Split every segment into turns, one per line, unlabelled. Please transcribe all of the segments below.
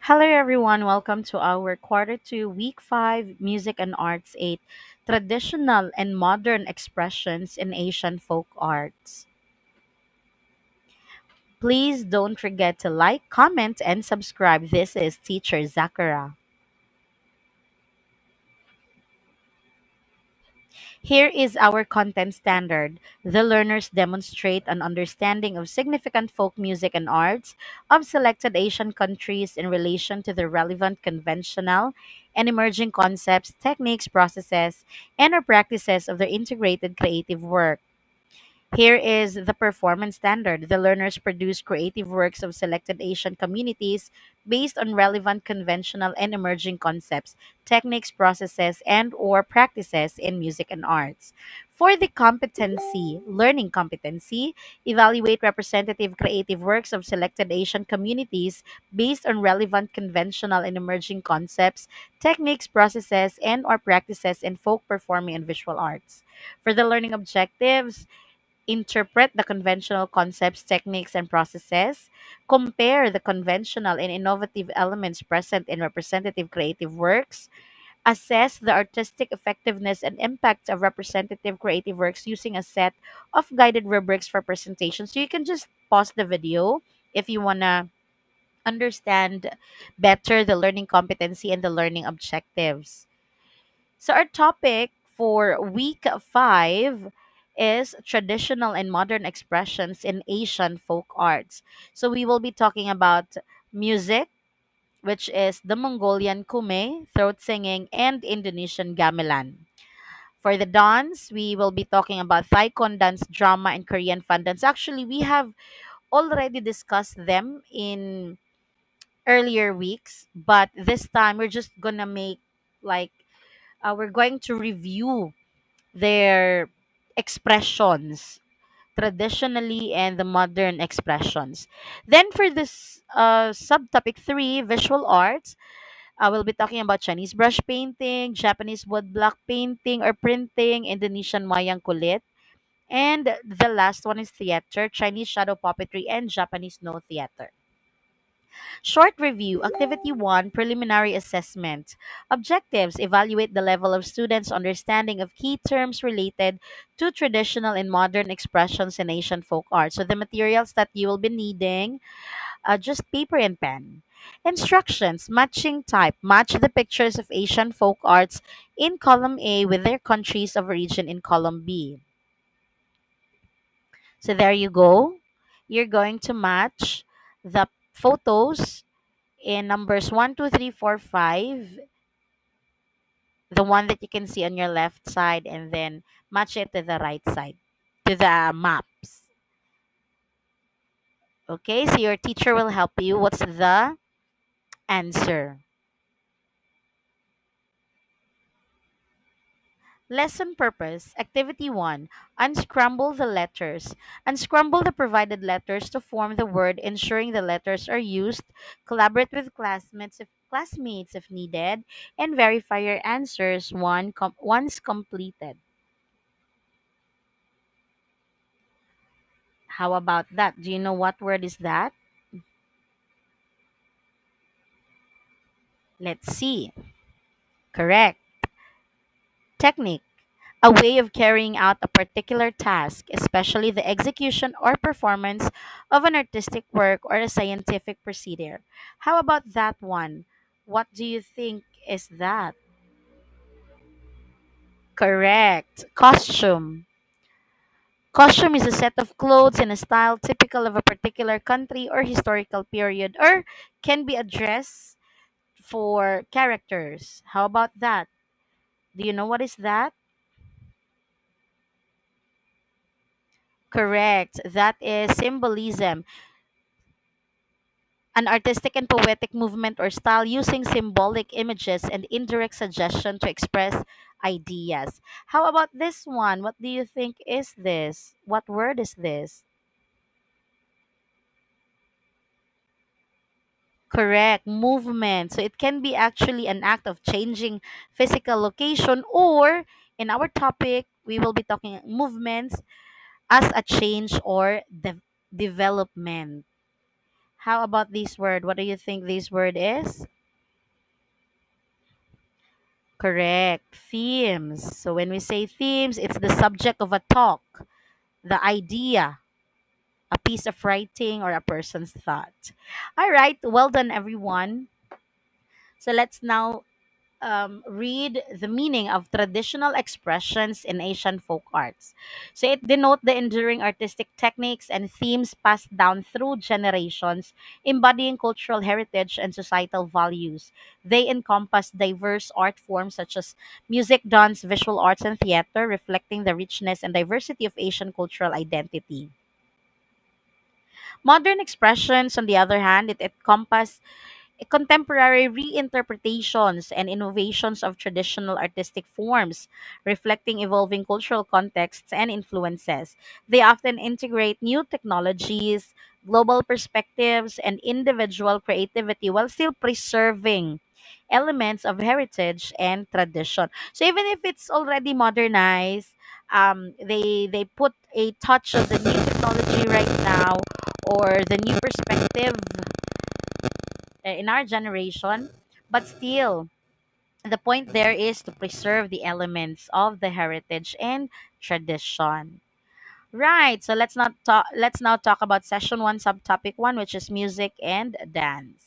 Hello, everyone. Welcome to our quarter two, week five, Music and Arts 8 Traditional and Modern Expressions in Asian Folk Arts. Please don't forget to like, comment, and subscribe. This is Teacher Zakara. Here is our content standard. The learners demonstrate an understanding of significant folk music and arts of selected Asian countries in relation to the relevant conventional and emerging concepts, techniques, processes, and or practices of their integrated creative work. Here is the performance standard. The learners produce creative works of selected Asian communities based on relevant conventional and emerging concepts, techniques, processes, and or practices in music and arts. For the learning competency, evaluate representative creative works of selected Asian communities based on relevant conventional and emerging concepts, techniques, processes, and or practices in folk performing and visual arts. For the learning objectives, interpret the conventional concepts, techniques, and processes, compare the conventional and innovative elements present in representative creative works, assess the artistic effectiveness and impact of representative creative works using a set of guided rubrics for presentation. So you can just pause the video if you want to understand better the learning competency and the learning objectives. So, our topic for week five is traditional and modern expressions in Asian folk arts. So, we will be talking about music, which is the Mongolian kume, throat singing, and Indonesian gamelan. For the dance, we will be talking about Thaikon dance, drama, and Korean fun dance. Actually, we have already discussed them in earlier weeks, but this time we're just gonna make like we're going to review their expressions traditionally and the modern expressions. Then for this subtopic three, visual arts, I will be talking about Chinese brush painting, Japanese woodblock painting or printing, Indonesian wayang kulit, and the last one is theater, Chinese shadow puppetry, and Japanese no theater. Short review, Activity 1, Preliminary Assessment. Objectives, evaluate the level of students' understanding of key terms related to traditional and modern expressions in Asian folk art. So the materials that you will be needing, just paper and pen. Instructions, matching type. Match the pictures of Asian folk arts in column A with their countries of origin in column B. So there you go. You're going to match the photos in numbers 1, 2, 3, 4, 5, the one that you can see on your left side, and then match it to the right side, to the maps. Okay, so your teacher will help you. What's the answer? Lesson purpose, activity 1, unscramble the letters. Unscramble the provided letters to form the word, ensuring the letters are used. Collaborate with classmates if needed, and verify your answers once completed. How about that? Do you know what word is that? Let's see. Correct. Technique. A way of carrying out a particular task, especially the execution or performance of an artistic work or a scientific procedure. How about that one? What do you think is that? Correct. Costume. Costume is a set of clothes in a style typical of a particular country or historical period, or can be a dress for characters. How about that? Do you know what is that? Correct. That is symbolism, an artistic and poetic movement or style using symbolic images and indirect suggestion to express ideas. How about this one? What do you think is this? What word is this? Correct. Movement. So it can be actually an act of changing physical location, or in our topic, we will be talking movements as a change or development. How about this word? What do you think this word is? Correct. Themes. So when we say themes, it's the subject of a talk, the idea, a piece of writing, or a person's thought. All right. Well done, everyone. So let's now read the meaning of traditional expressions in Asian folk arts. So it denote the enduring artistic techniques and themes passed down through generations, embodying cultural heritage and societal values. They encompass diverse art forms such as music, dance, visual arts, and theater, reflecting the richness and diversity of Asian cultural identity. Modern expressions, on the other hand, it encompass contemporary reinterpretations and innovations of traditional artistic forms, reflecting evolving cultural contexts and influences. They often integrate new technologies, global perspectives, and individual creativity while still preserving elements of heritage and tradition. So even if it's already modernized, they put a touch of the new technology right now or the new perspective in our generation, but still, the point there is to preserve the elements of the heritage and tradition. Right. So let's not talk. Let's now talk about session one, subtopic one, which is music and dance.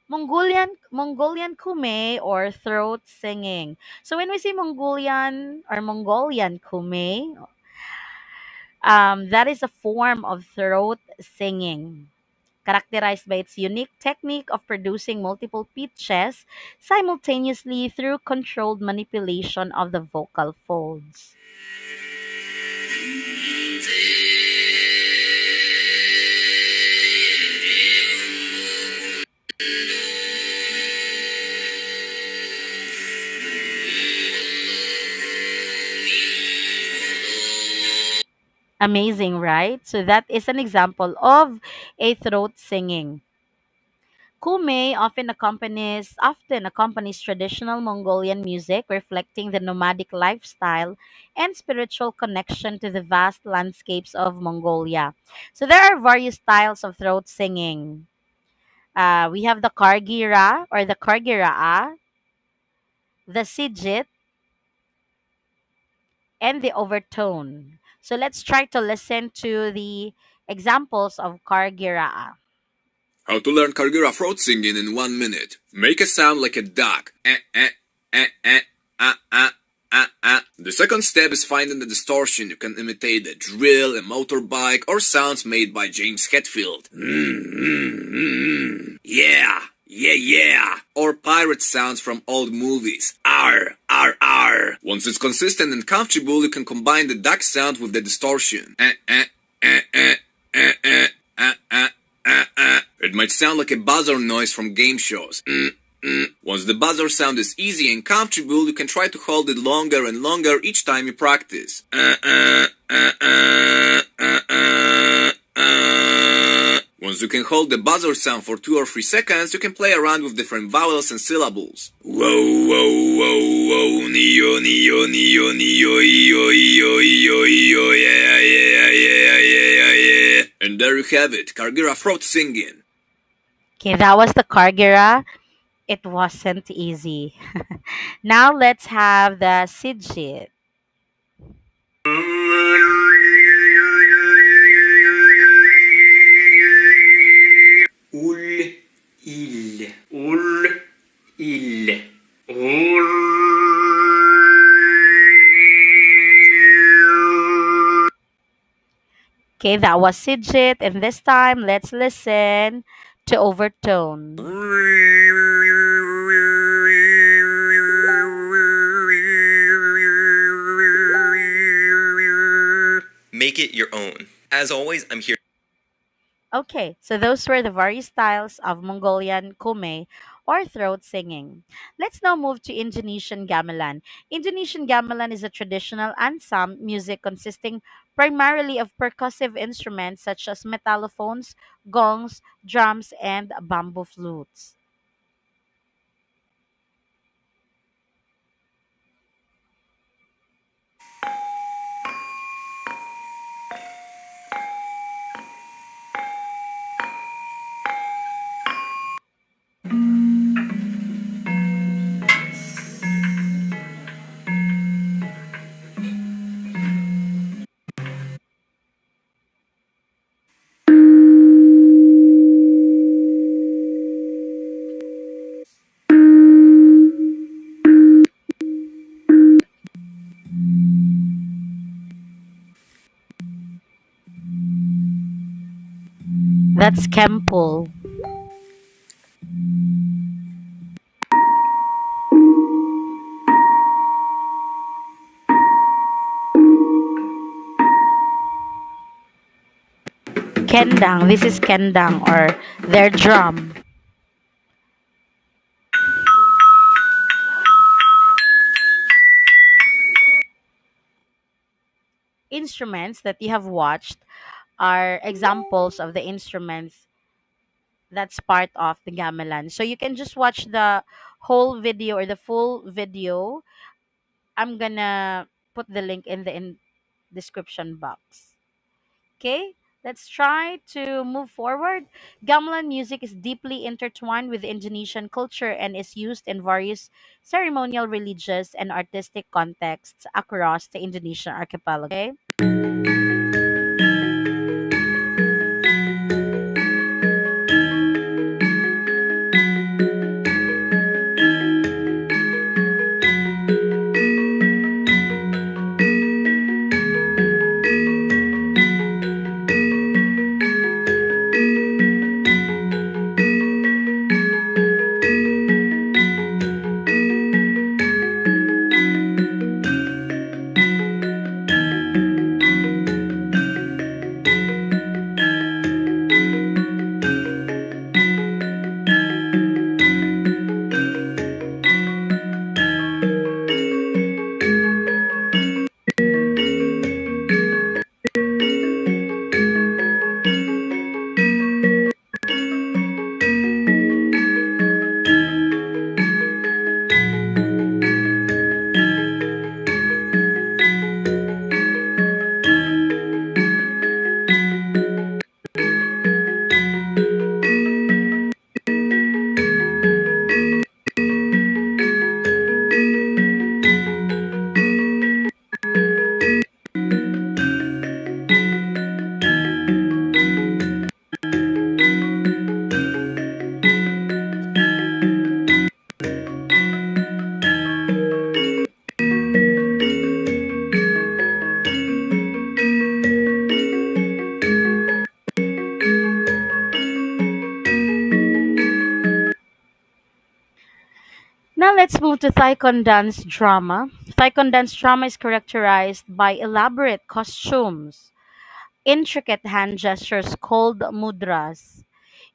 Mongolian kume or throat singing. So when we say Mongolian kume, that is a form of throat singing, characterized by its unique technique of producing multiple pitches simultaneously through controlled manipulation of the vocal folds. Amazing, right? So that is an example of a throat singing. Kume often accompanies traditional Mongolian music, reflecting the nomadic lifestyle and spiritual connection to the vast landscapes of Mongolia. So there are various styles of throat singing. We have the Kargira or the Kargiraa, the Sijit, and the overtone. So let's try to listen to the examples of Kargiraa.
How to learn Kargira throat singing in 1 minute. Make a sound like a duck. The second step is finding the distortion. You can imitate a drill, a motorbike, or sounds made by James Hetfield. Yeah, yeah, yeah. Or pirate sounds from old movies. R, R, R. Once it's consistent and comfortable, you can combine the duck sound with the distortion. It might sound like a buzzer noise from game shows. Once the buzzer sound is easy and comfortable, you can try to hold it longer and longer each time you practice. Once you can hold the buzzer sound for 2 or 3 seconds, you can play around with different vowels and syllables. Whoa, whoa, whoa, whoa, neo, neo, neo, neo, eo, eo, eo, eo, yeah, yeah, yeah, yeah, yeah. And there you have it, Kargira throat singing.
Okay, that was the Kargira. It wasn't easy. Now let's have the Sijit.
Ul, il, ul.
Okay, that was Sijit. And this time, let's listen to overtone.
Make it your own. As always, I'm here.
Okay, so those were the various styles of Mongolian kume or throat singing. Let's now move to Indonesian gamelan. Indonesian gamelan is a traditional ensemble music consisting primarily of percussive instruments such as metallophones, gongs, drums, and bamboo flutes. That's Kempul. Kendang. This is Kendang or their drum. Instruments that you have watched are examples of the instruments that's part of the gamelan. So you can just watch the whole video or the full video. I'm gonna put the link in the description box. Okay, let's try to move forward. Gamelan music is deeply intertwined with Indonesian culture and is used in various ceremonial, religious, and artistic contexts across the Indonesian archipelago. Okay. Now let's move to Thaikon dance drama. Thaikon dance drama is characterized by elaborate costumes, intricate hand gestures called mudras.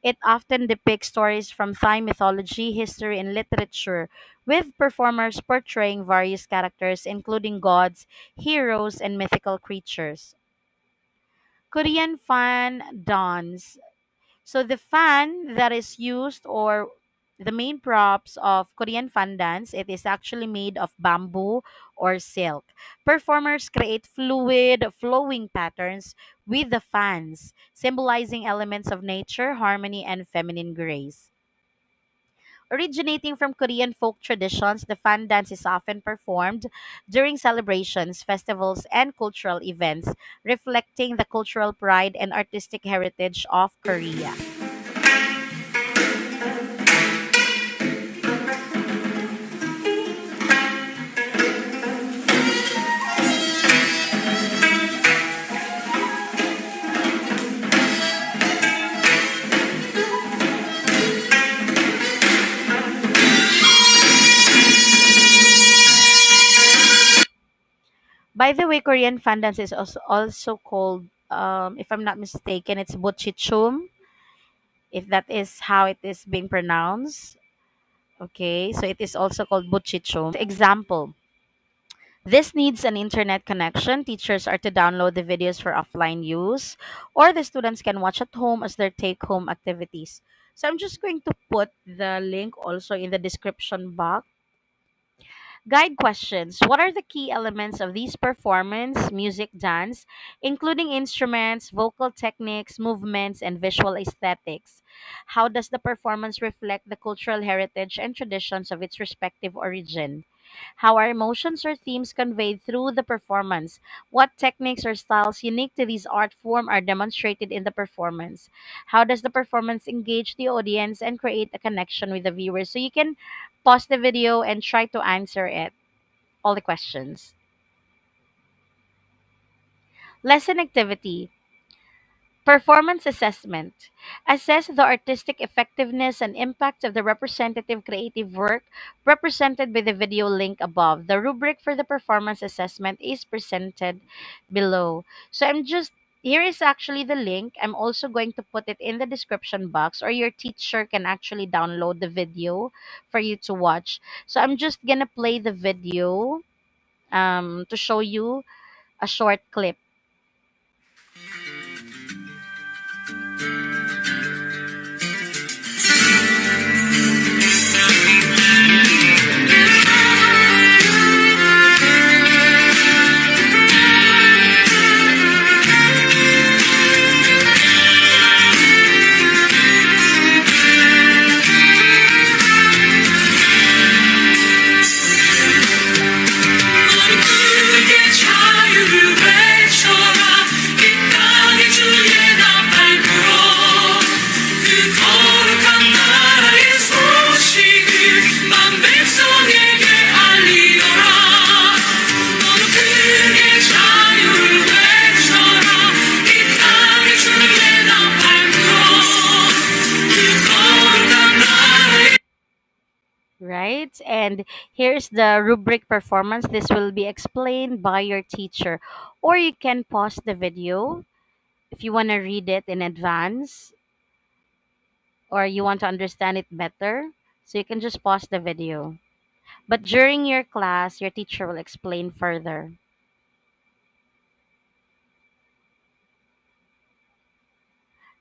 It often depicts stories from Thai mythology, history, and literature, with performers portraying various characters, including gods, heroes, and mythical creatures. Korean fan dance. So the fan that is used or the main props of Korean fan dance, it is actually made of bamboo or silk. Performers create fluid, flowing patterns with the fans, symbolizing elements of nature, harmony, and feminine grace. Originating from Korean folk traditions, the fan dance is often performed during celebrations, festivals, and cultural events, reflecting the cultural pride and artistic heritage of Korea. By the way, Korean fan dance is also called, if I'm not mistaken, it's Bochichum, if that is how it is being pronounced. Okay, so it is also called Bochichum. Example, this needs an internet connection. Teachers are to download the videos for offline use, or the students can watch at home as their take home activities. So I'm just going to put the link also in the description box. Guide questions. What are the key elements of these performance, music, dance, including instruments, vocal techniques, movements, and visual aesthetics? How does the performance reflect the cultural heritage and traditions of its respective origin? How are emotions or themes conveyed through the performance? What techniques or styles unique to this art form are demonstrated in the performance? How does the performance engage the audience and create a connection with the viewer? So you can pause the video and try to answer it, all the questions. Lesson activity. Performance assessment. Assess the artistic effectiveness and impact of the representative creative work represented by the video link above. The rubric for the performance assessment is presented below. So here is actually the link. I'm also going to put it in the description box, or your teacher can actually download the video for you to watch. So I'm just gonna play the video to show you a short clip. Right? And here's the rubric performance. This will be explained by your teacher. Or you can pause the video if you want to read it in advance or you want to understand it better. So you can just pause the video. But during your class, your teacher will explain further.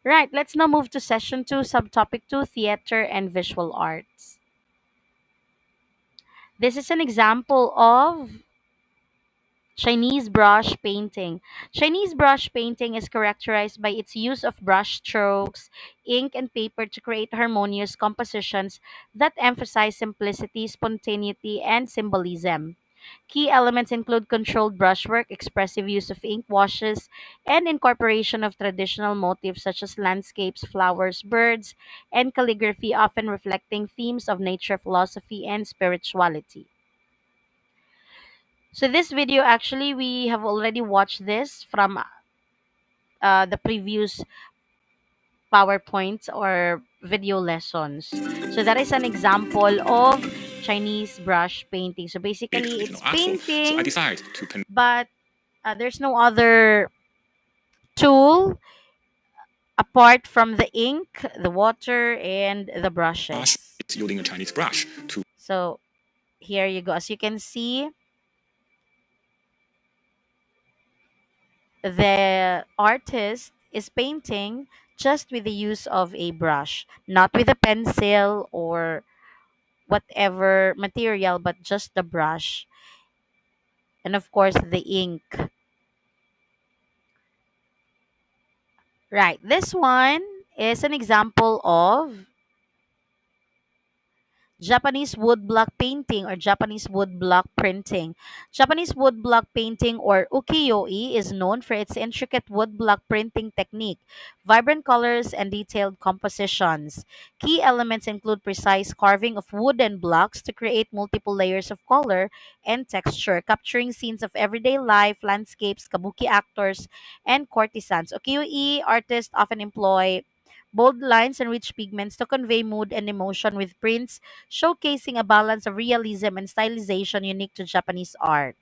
Right, let's now move to session 2, subtopic 2, theater and visual arts. This is an example of Chinese brush painting. Chinese brush painting is characterized by its use of brush strokes, ink, and paper to create harmonious compositions that emphasize simplicity, spontaneity, and symbolism. Key elements include controlled brushwork, expressive use of ink washes, and incorporation of traditional motifs such as landscapes, flowers, birds, and calligraphy, often reflecting themes of nature, philosophy, and spirituality. So this video, actually, we have already watched this from the previous PowerPoints or video lessons. So that is an example of Chinese brush painting. So basically, it's painting,
So I decided to
but there's no other tool apart from the ink, the water, and the brushes.
using a Chinese brush to
So here you go. As you can see, the artist is painting just with the use of a brush, not with a pencil or whatever material, but just the brush. And of course, the ink. Right. This one is an example of Japanese woodblock painting or Japanese woodblock printing. Japanese woodblock painting or ukiyo-e is known for its intricate woodblock printing technique, vibrant colors, and detailed compositions. Key elements include precise carving of wooden blocks to create multiple layers of color and texture, capturing scenes of everyday life, landscapes, kabuki actors, and courtesans. Ukiyo-e artists often employ bold lines and rich pigments to convey mood and emotion with prints showcasing a balance of realism and stylization unique to Japanese art.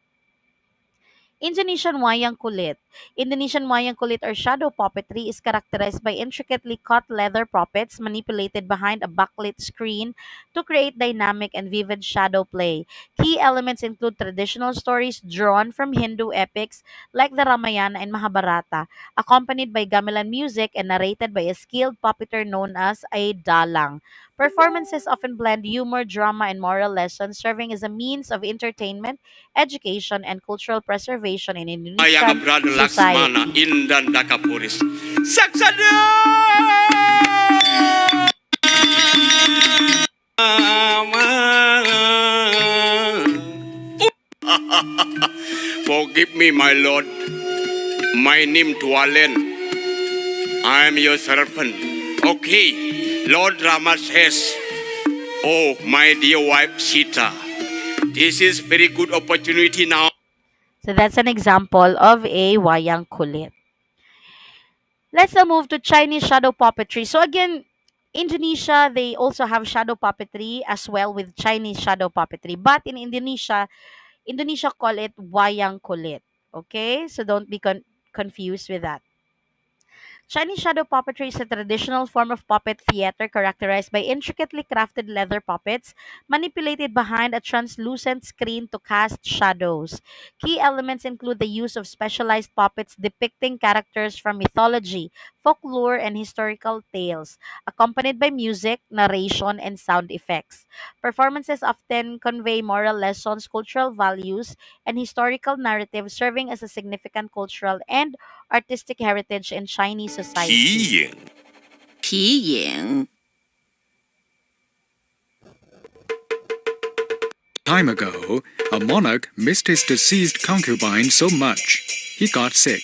Indonesian wayang kulit. Indonesian wayang kulit or shadow puppetry is characterized by intricately cut leather puppets manipulated behind a backlit screen to create dynamic and vivid shadow play. Key elements include traditional stories drawn from Hindu epics like the Ramayana and Mahabharata, accompanied by gamelan music and narrated by a skilled puppeteer known as a dalang. Performances often blend humor, drama, and moral lessons, serving as a means of entertainment, education, and cultural preservation in
Ayang
Indonesian
brother Laksmana
society.
Indan Dakapuris. Saksada! Forgive me, my lord. My name Tualen. I am your servant. Okay, Lord Rama says, oh, my dear wife Sita, this is very good opportunity now.
So that's an example of a wayang kulit. Let's now move to Chinese shadow puppetry. So again, Indonesia, they also have shadow puppetry as well with Chinese shadow puppetry. But in Indonesia, Indonesia call it wayang kulit. Okay? So don't be confused with that. Chinese shadow puppetry is a traditional form of puppet theater characterized by intricately crafted leather puppets manipulated behind a translucent screen to cast shadows. Key elements include the use of specialized puppets depicting characters from mythology, folklore, and historical tales, accompanied by music, narration, and sound effects. Performances often convey moral lessons, cultural values, and historical narratives, serving as a significant cultural and artistic heritage in Chinese society.
皮影 Time ago, a monarch missed his deceased concubine so much he got sick.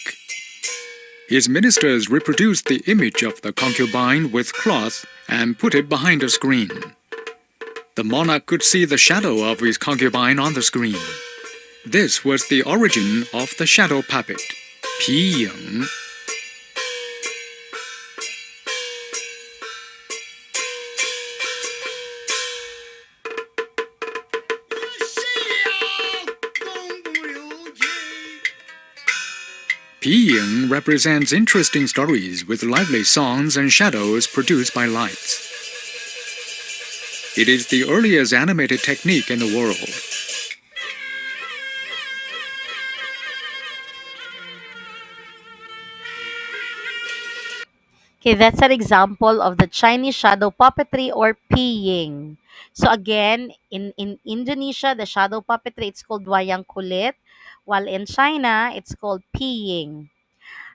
His ministers reproduced the image of the concubine with cloth and put it behind a screen. The monarch could see the shadow of his concubine on the screen. This was the origin of the shadow puppet, 皮影. Piying represents interesting stories with lively songs and shadows produced by lights. It is the earliest animated technique in the world.
Okay, that's an example of the Chinese shadow puppetry or piying. So again, in Indonesia, the shadow puppetry, it's called wayang kulit, while in China, it's called piying.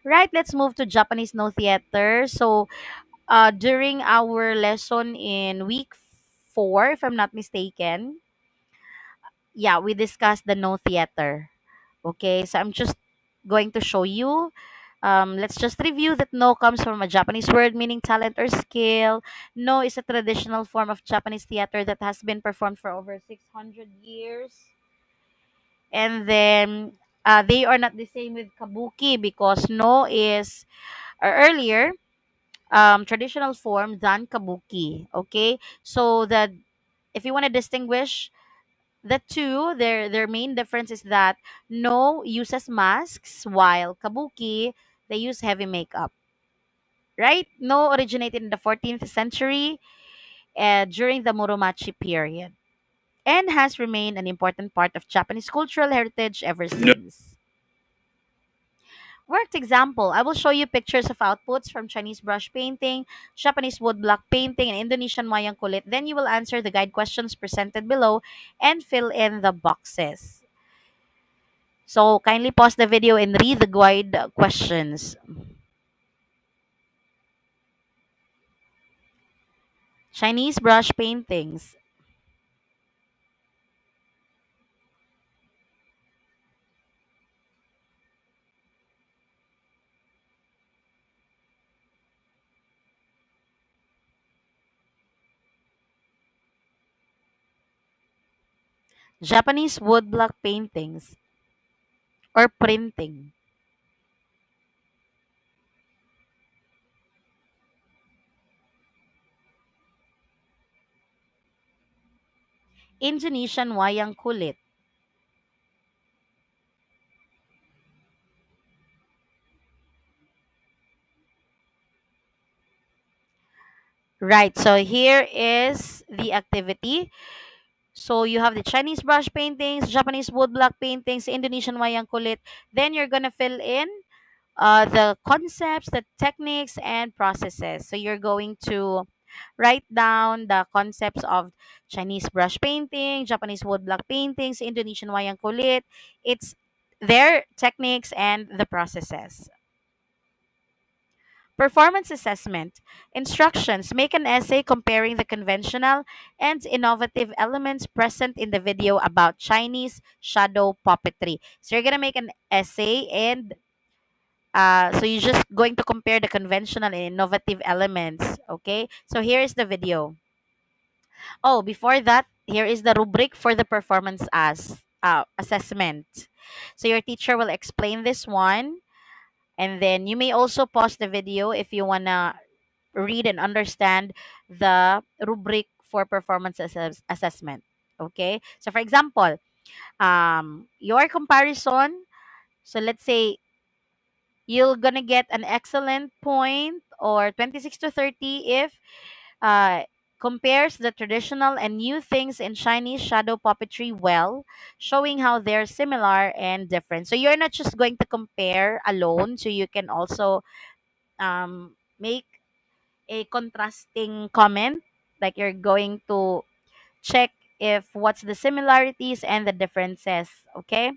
Right, let's move to Japanese no theater. So during our lesson in week 4, if I'm not mistaken, yeah, we discussed the no theater. Okay, so I'm just going to show you. Let's just review that no comes from a Japanese word meaning talent or skill. No is a traditional form of Japanese theater that has been performed for over 600 years. And then they are not the same with kabuki because no is earlier traditional form than kabuki. Okay, so that if you want to distinguish the two, their main difference is that no uses masks while kabuki they use heavy makeup. Right? No originated in the 14th century during the Muromachi period and has remained an important part of Japanese cultural heritage ever since. Worked example, I will show you pictures of outputs from Chinese brush painting, Japanese woodblock painting, and Indonesian wayang kulit. Then you will answer the guide questions presented below and fill in the boxes. So kindly pause the video and read the guide questions. Chinese brush paintings. Japanese woodblock paintings or printing. Indonesian wayang kulit. Right, so here is the activity. So you have the Chinese brush paintings, Japanese woodblock paintings, Indonesian wayang kulit. Then you're gonna fill in the concepts, the techniques, and processes. So you're going to write down the concepts of Chinese brush painting, Japanese woodblock paintings, Indonesian wayang kulit. It's their techniques and the processes. Performance assessment. Instructions. Make an essay comparing the conventional and innovative elements present in the video about Chinese shadow puppetry. So you're going to make an essay and so you're just going to compare the conventional and innovative elements. Okay. So here is the video. Oh, before that, here is the rubric for the performance as assessment. So your teacher will explain this one. And then you may also pause the video if you want to read and understand the rubric for performance assessment. Okay. So, for example, your comparison. So, let's say you're going to get an excellent point or 26 to 30 if uh, compares the traditional and new things in Chinese shadow puppetry well, showing how they're similar and different. So you're not just going to compare alone, so you can also make a contrasting comment, like you're going to check if what's the similarities and the differences. Okay.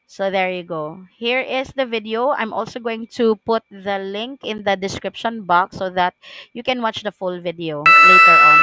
So there you go. Here is the video. I'm also going to put the link in the description box so that you can watch the full video later on.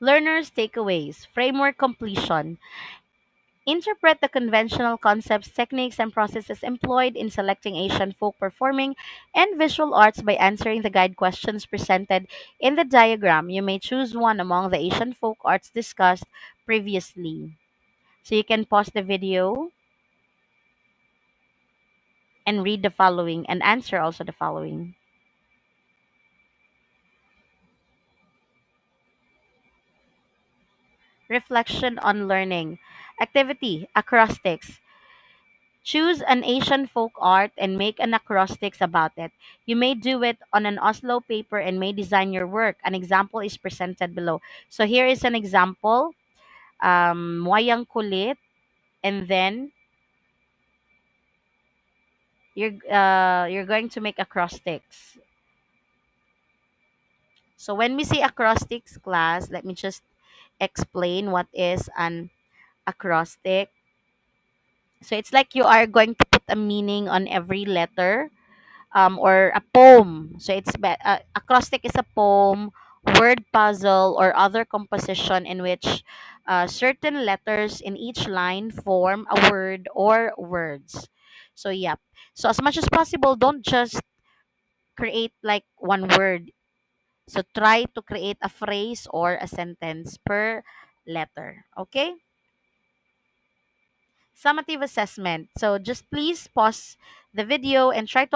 Learners' takeaways, framework completion. Interpret the conventional concepts, techniques, and processes employed in selecting Asian folk performing and visual arts by answering the guide questions presented in the diagram. You may choose one among the Asian folk arts discussed previously. So you can pause the video and read the following and answer also the following. Reflection on learning. Activity, acrostics. Choose an Asian folk art and make an acrostics about it. You may do it on an Oslo paper and may design your work. An example is presented below. So here is an example. Wayang kulit, and then you're going to make acrostics. So when we say acrostics class, let me just explain what is an acrostic. So it's like you are going to put a meaning on every letter, or a poem. So acrostic is a poem, word puzzle, or other composition in which certain letters in each line form a word or words. So yeah. So as much as possible, don't just create like one word. So try to create a phrase or a sentence per letter. Okay? Summative assessment. So just please pause the video and try to